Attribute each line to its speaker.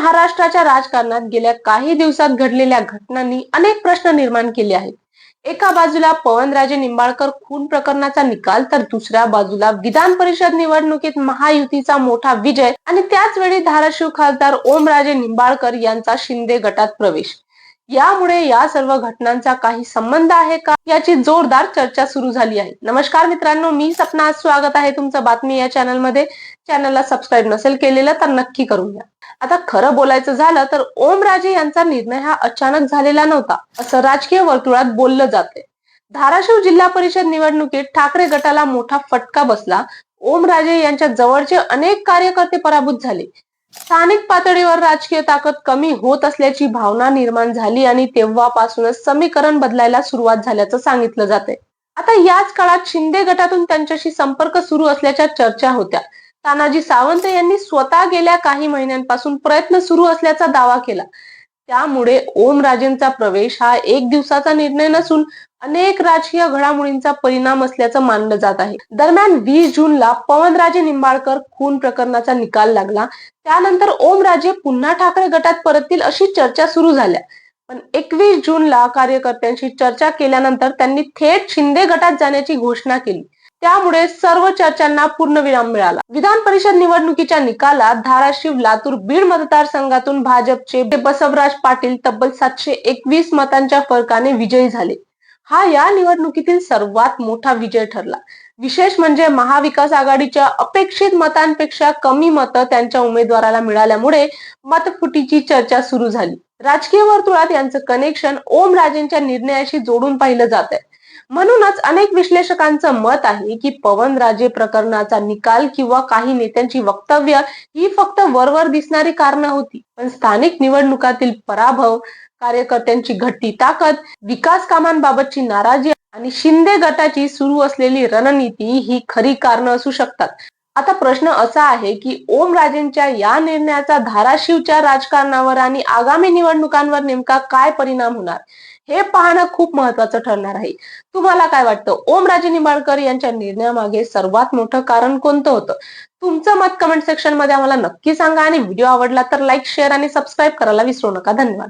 Speaker 1: महाराष्ट्राच्या राजकारणात गेल्या काही दिवसात घडलेल्या घटनांनी अनेक प्रश्न निर्माण केले आहेत. एका बाजूला पवनराजे निंबाळकर खून प्रकरणाचा निकाल, तर दुसऱ्या बाजूला विधान परिषद निवडणुकीत महायुतीचा मोठा विजय आणि त्याच वेळी धाराशिव खासदार ओमराजे निंबाळकर यांचा शिंदे गटात प्रवेश. यामुळे या सर्व घटनांचा काही संबंध आहे का, याची जोरदार चर्चा सुरू झाली आहे. नमस्कार मित्रांनो, मी सपना, स्वागत आहे तुमचं बातमी या चॅनल मध्ये. चॅनलला सबस्क्राईब नसेल केलेलं तर नक्की करून घ्या. आता खरं बोलायचं झालं तर ओमराजे यांचा निर्णय हा अचानक झालेला नव्हता, असं राजकीय वर्तुळात बोललं जाते. धाराशिव जिल्हा परिषद निवडणुकीत ठाकरे गटाला मोठा फटका बसला. ओमराजे यांच्या जवळचे अनेक कार्यकर्ते पराभूत झाले. स्थानिक पातळीवर राजकीय ताकद कमी होत असल्याची भावना निर्माण झाली आणि तेव्हापासूनच समीकरण बदलायला सुरुवात झाल्याचं सांगितलं जाते. आता याच काळात शिंदे गटातून त्यांच्याशी संपर्क सुरू असल्याच्या चर्चा होत्या. तानाजी सावंत यांनी स्वतः गेल्या काही महिन्यांपासून प्रयत्न सुरू असल्याचा दावा केला. त्यामुळे ओमराजेंचा प्रवेश हा एक दिवसाचा निर्णय नसून अनेक राजकीय घडामोडींचा परिणाम असल्याचं मानलं जात आहे. दरम्यान 20 जूनला पवनराजे निंबाळकर खून प्रकरणाचा निकाल लागला. त्यानंतर ओमराजे पुन्हा ठाकरे गटात परततील अशी चर्चा सुरू झाल्या. पण 21 जूनला कार्यकर्त्यांशी चर्चा केल्यानंतर त्यांनी थेट शिंदे गटात जाण्याची घोषणा केली. त्यामुळे सर्व चर्चांना पूर्णविराम मिळाला. विधान परिषद निवडणुकीच्या निकालात धाराशिव, लातूर, बीड मतदारसंघातून भाजपचे बसवराज पाटील तब्बल 721 मतांच्या फरकाने विजयी झाले. हा या निवडणुकीतील सर्वात मोठा विजय ठरला. विशेष म्हणजे महाविकास आघाडीच्या अपेक्षित मतांपेक्षा कमी मतं त्यांच्या उमेदवाराला मिळाल्यामुळे मतफुटीची चर्चा सुरू झाली. राजकीय वर्तुळात यांचं कनेक्शन ओमराजेंच्या निर्णयाशी जोडून पाहिलं जात आहे. म्हणूनच अनेक विश्लेषकांचं मत आहे की पवनराजे प्रकरणाचा निकाल किंवा काही नेत्यांची वक्तव्य ही फक्त वरवर दिसणारी कारणं होती, पण स्थानिक निवडणुकातील पराभव, कार्यकर्त्यांची घट्टी ताकद, विकास कामांबाबतची नाराजी आणि शिंदे गटाची सुरू असलेली रणनीती ही खरी कारणं असू शकतात. आता प्रश्न असा आहे की ओमराजेंच्या या निर्णयाचा धाराशिवच्या राजकारणावर आणि आगामी निवडणुकांवर नेमका काय परिणाम होणार, हे पाहणं खूप महत्वाचं ठरणार आहे. तुम्हाला काय वाटतं? ओमराजे निंबाळकर यांच्या निर्णयामागे सर्वात मोठं कारण कोणतं होतं? तुमचं मत कमेंट सेक्शन मध्ये आम्हाला नक्की सांगा आणि व्हिडिओ आवडला तर लाईक, शेअर आणि सबस्क्राईब करायला विसरू नका. धन्यवाद.